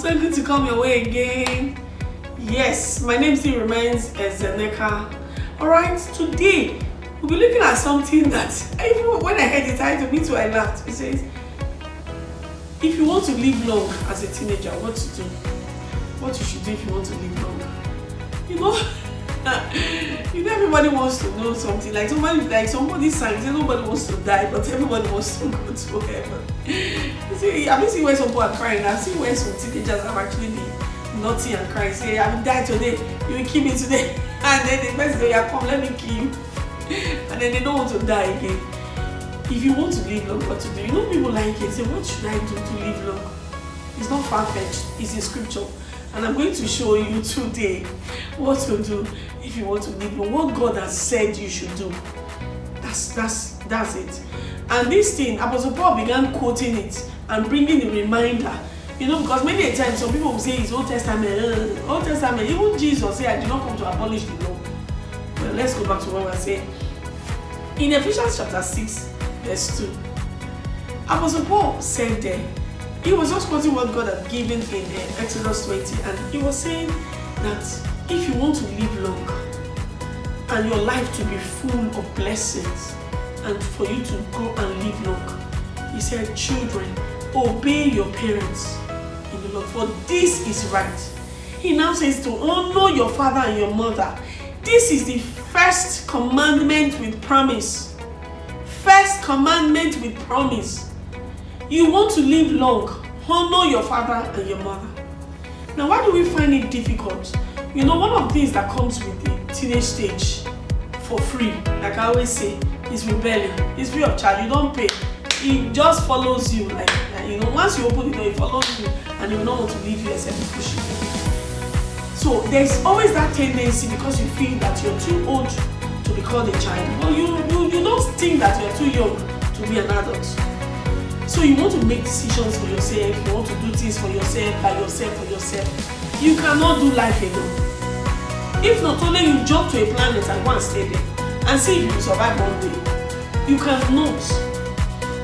So good to come your way again. Yes, my name still remains Zeneka. Alright, today we'll be looking at something that, even when I heard the title, me too, I laughed. It says, if you want to live long as a teenager, what to do? What you should do if you want to live long? Everybody wants to know something. Somebody sang, nobody wants to die, but everybody wants to go to heaven. Have you seen where some people are crying? I've seen where some teenagers have actually been naughty and crying. Say, I will die today, you will kill me today. And then the first day, come, let me kill you. And then they don't want to die again. If you want to live long, what to do? People like it. Say, what should I do to live long? It's not far-fetched. It's in scripture. And I'm going to show you today what to do if you want to live long. What God has said you should do. That's it. And this thing, Apostle Paul began quoting it and bringing a reminder. Because many a time some people will say it's Old Testament. Old Testament, even Jesus said, I did not come to abolish the law. Well, let's go back to what we're saying. In Ephesians chapter 6, verse 2, Apostle Paul said there, he was just quoting what God had given in Exodus 20, and he was saying that if you want to live long and your life to be full of blessings and for you to go and live long, he said, children, obey your parents in the Lord, for this is right. He now says to honor your father and your mother. This is the first commandment with promise. First commandment with promise. You want to live long, honor your father and your mother. Now, why do we find it difficult? One of the things that comes with the teenage stage for free, like I always say, is rebellion. It's free of charge. You don't pay. It just follows you. Once you open the door, it follows you, and you will not want to leave you except you push it. So there's always that tendency, because you feel that you're too old to be called a child. Well, you don't think that you're too young to be an adult. So you want to make decisions for yourself, you want to do things for yourself, by yourself, for yourself. You cannot do life alone. If not only you jump to a planet and go and stay there and see if you survive one day. You cannot.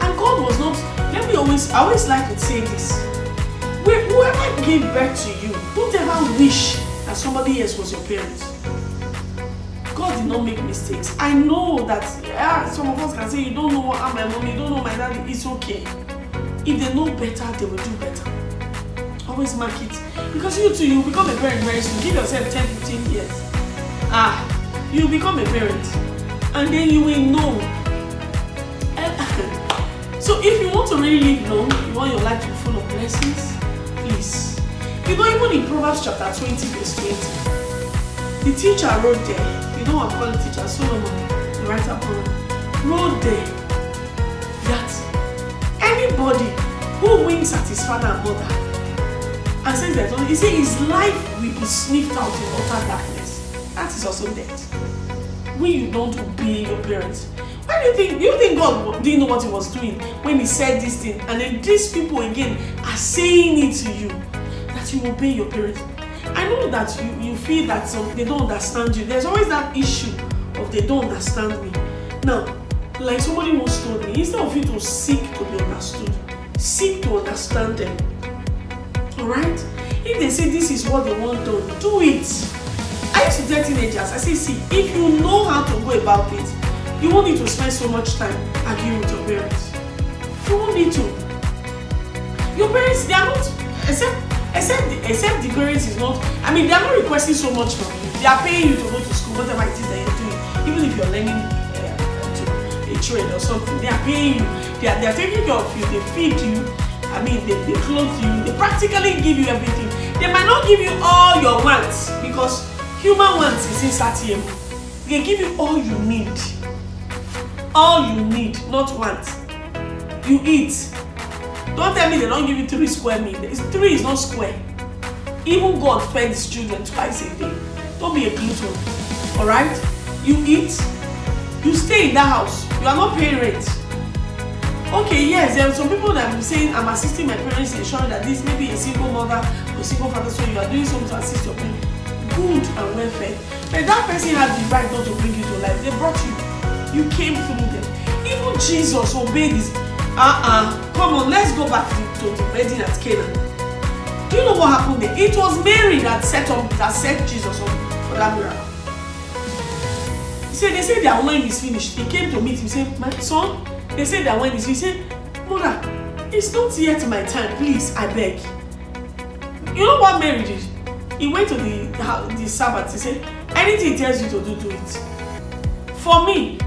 And God was not, I always like to say this. Whoever gave birth to you, don't ever wish that somebody else was your parent. God did not make mistakes. I know that some of us can say, you don't know what my mom, you don't know my daddy. It's okay. If they know better, they will do better. Always mark it. Because you become a parent very soon. Give yourself 10, 15 years. You become a parent. And then you will know. So if you want to really live long, you want your life to be full of blessings, please. Even in Proverbs chapter 20, verse 20, the teacher wrote there, I'm calling teacher Solomon, the writer of Proverbs, wrote there that anybody who winks at his father and mother and says that, he says his life will be sniffed out in utter darkness. That is also death. When you don't obey your parents. Why do you think God didn't know what he was doing when he said this thing? And then these people again are saying it to you, that you obey your parents. I know that you feel that they don't understand you. There's always that issue of they don't understand me. Now, like somebody once told me, instead of you to seek to be understood, seek to understand them. Alright? If they say this is what they want done, do it. I used to tell teenagers, I say, see, if you know how to go about it, you won't need to spend so much time arguing with your parents. You won't need to. Your parents, they are not, except the parents is not, they are not requesting so much from you. They are paying you to go to school, whatever it is that you're doing. Even if you're learning a trade or something, they are paying you. They are taking care of you. They feed you. They clothe you. They practically give you everything. They might not give you all your wants, because human wants is insatiable. They give you all you need. All you need, not want. You eat. Don't tell me they don't give you 3 square meals. 3 is not square. Even God fed his children twice a day. Don't be a glutton. Alright? You eat. You stay in that house. You are not paying rent. Okay, yes, there are some people that I'm saying I'm assisting my parents in ensuring that this may be a single mother or single father, so you are doing something to assist your parents. Good and well fed. But that person had the right not to bring you to life. They brought you. You came through them. Even Jesus obeyed this. Come on, let's go back to the wedding at Canaan. Do you know what happened there? It was Mary that set Jesus up for that miracle. They say their wine is finished. He came to meet him, said, my son, they say their wine is finished. He said, Mother, it's not yet my time, please, I beg. You know what Mary did? He went to the Sabbath. He said, anything he tells you to do, do it. For me,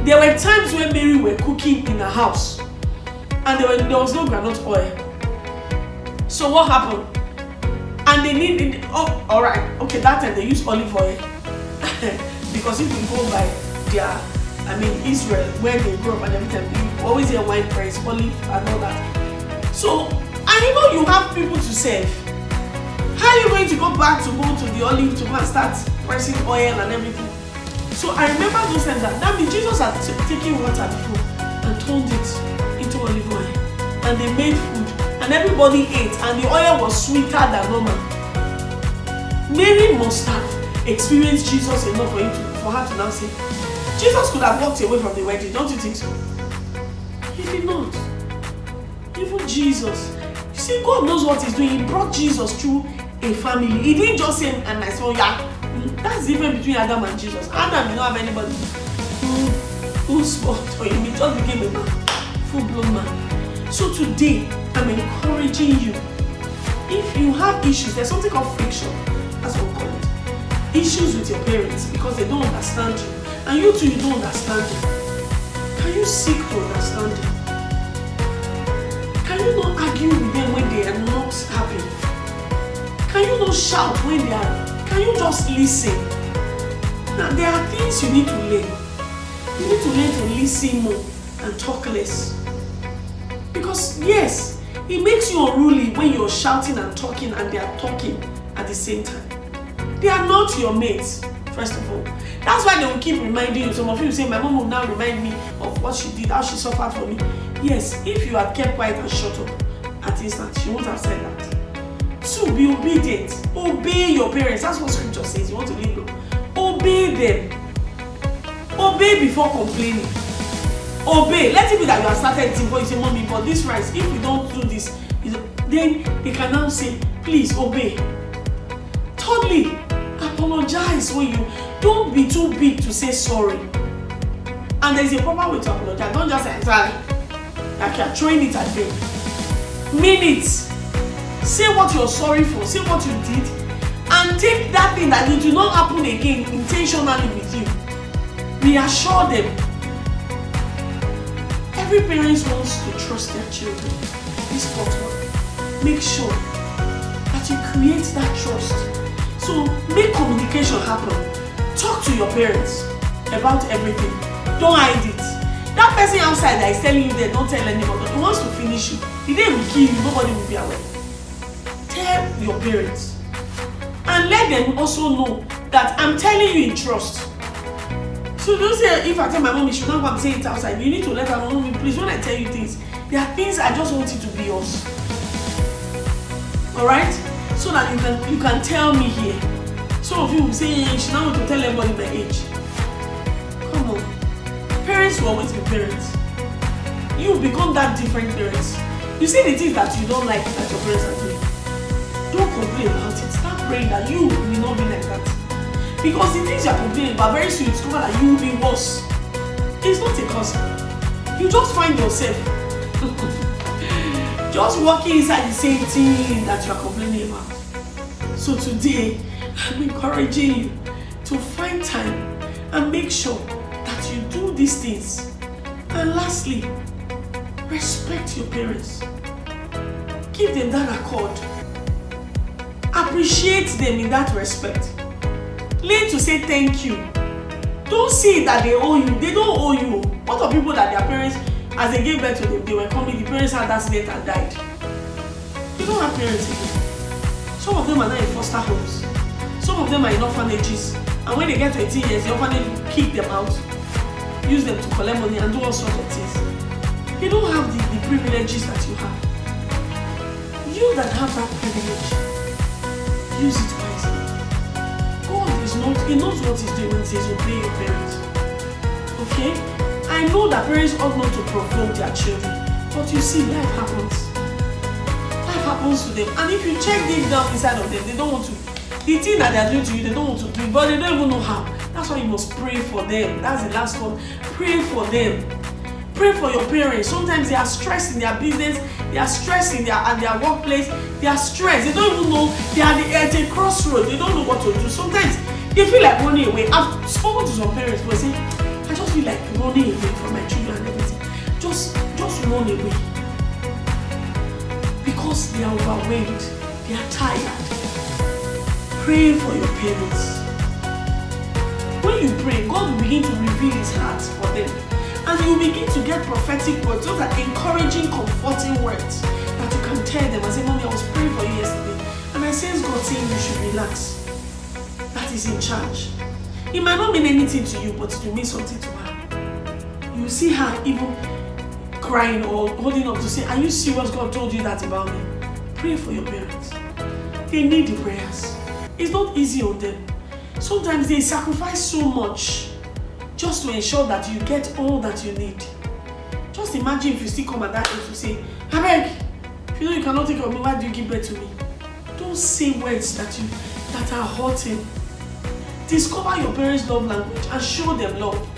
there were times when Mary were cooking in her house and there was no groundnut oil. So what happened? And they needed, oh, all right, okay, that time they used olive oil. Because if you go by Israel, where they grew up and everything, you always hear wine press, olive and all that. So, and you have people to serve. How are you going to go back to the olive to go and start pressing oil and everything? So I remember those times that means Jesus had taken water before and turned it into olive oil. And they made food and everybody ate and the oil was sweeter than normal. Mary must have experienced Jesus enough for her to now say, Jesus could have walked away from the wedding, don't you think so? He did not. Even Jesus. You see, God knows what he's doing. He brought Jesus through a family. He didn't just say, and I saw, yeah. That's the difference between Adam and Jesus. Adam did not have anybody who spoke to him. He just became a man, full-blown man. So today, I'm encouraging you. If you have issues, there's something called friction. That's what we call it. Issues with your parents because they don't understand you. And you too, you don't understand them. Can you seek to understand them? Can you not argue with them when they are not happy? Can you not shout when they are? Can you just listen? Now, there are things you need to learn. You need to learn to listen more and talk less. Because, yes, it makes you unruly when you're shouting and talking and they are talking at the same time. They are not your mates, first of all. That's why they will keep reminding you. Some of you say, my mom will now remind me of what she did, how she suffered for me. Yes, if you had kept quiet and shut up at instant, she won't have said that. So be obedient. Obey your parents. That's what scripture says. You want to live low. Obey them. Obey before complaining. Obey. Let it be that you have started eating, but you say, Mommy, but this rice, if you don't do this, then they can now say, please obey. Thirdly, apologize when you don't be too big to say sorry. And there's a proper way to apologize. Don't just say sorry. Like you're throwing it at them. Mean it. Say what you're sorry for. Say what you did. And take that thing that it will not happen again intentionally with you. Reassure them. Every parent wants to trust their children. This fourth one. Make sure that you create that trust. So make communication happen. Talk to your parents about everything. Don't hide it. That person outside that is telling you that don't tell anybody, he wants to finish you. The day will kill you, nobody will be aware. Tell your parents. And let them also know that I'm telling you in trust. So don't say, if I tell my mom, you should not go and say it outside. You need to let her know, Mommy, please, when I tell you things, there are things I just want you to be yours. Alright? So that you can tell me here. Some of you will say, you should not want to tell everybody my age. Come on. Parents will always be parents. You become that different parents. You see the things that you don't like that your parents are doing. Don't complain about it. Start praying that you will not be like that. Because the things you are complaining about, very soon you discover that you will be worse. It's not a cause. You just find yourself just walking inside the same thing that you are complaining about. So today, I'm encouraging you to find time and make sure that you do these things. And lastly, respect your parents. Give them that accord. Appreciate them in that respect. Learn to say thank you. Don't see that they owe you. They don't owe you. What are people that their parents, as they gave birth to them, they were coming, the parents had accident and died. They don't have parents again. Some of them are now in foster homes. Some of them are in orphanages. And when they get to 18 years, the orphanage will kick them out, use them to collect money and do all sorts of things. They don't have the privileges that you have. You that have that privilege, use it wisely. God is not, He knows what He's doing when He says obey your parents. Okay? I know that parents ought not to provoke their children, but you see, life happens. Life happens to them. And if you check deep down inside of them, they don't want to. The thing that they are doing to you, they don't want to do it, but they don't even know how. That's why you must pray for them. That's the last one. Pray for them. Pray for your parents. Sometimes they are stressed in their business, they are stressed in their workplace, they are stressed. They don't even know, they are at a crossroad, they don't know what to do. Sometimes they feel like running away. I've spoken to some parents who say, I just feel like running away from my children and everything. Just run away. Because they are overwhelmed, they are tired. Pray for your parents. When you pray, God will begin to reveal His heart for them. And you begin to get prophetic words, those are encouraging, comforting words that you can tell them and say, Mommy, I was praying for you yesterday. And I sense God saying you should relax. That is in charge. It might not mean anything to you, but it will mean something to her. You see her even crying or holding up to say, are you serious? God told you that about me. Pray for your parents. They need the prayers. It's not easy on them. Sometimes they sacrifice so much just to ensure that you get all that you need. Just imagine if you still come at that age to say, I beg, if you know you cannot take care of me, why do you give birth to me? Don't say words that are hurting. Discover your parents' love language and show them love.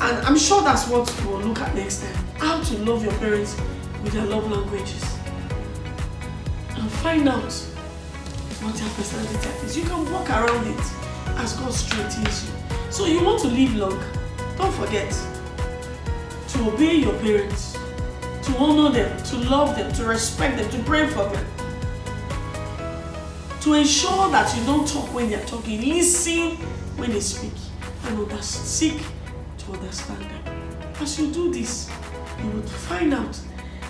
And I'm sure that's what we'll look at next time. How to love your parents with their love languages. And find out what their personality type is. You can walk around it as God strengthens you. So you want to live long, don't forget to obey your parents, to honor them, to love them, to respect them, to pray for them. To ensure that you don't talk when they are talking, listen when they speak, and seek to understand them. As you do this, you will find out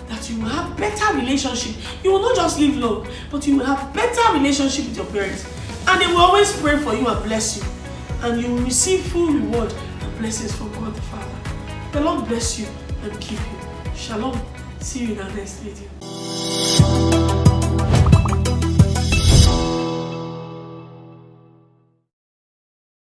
that you will have better relationship. You will not just live long, but you will have better relationship with your parents. And they will always pray for you and bless you. And you will receive full reward and blessings from God the Father. The Lord bless you and keep you. Shalom. See you in our next video.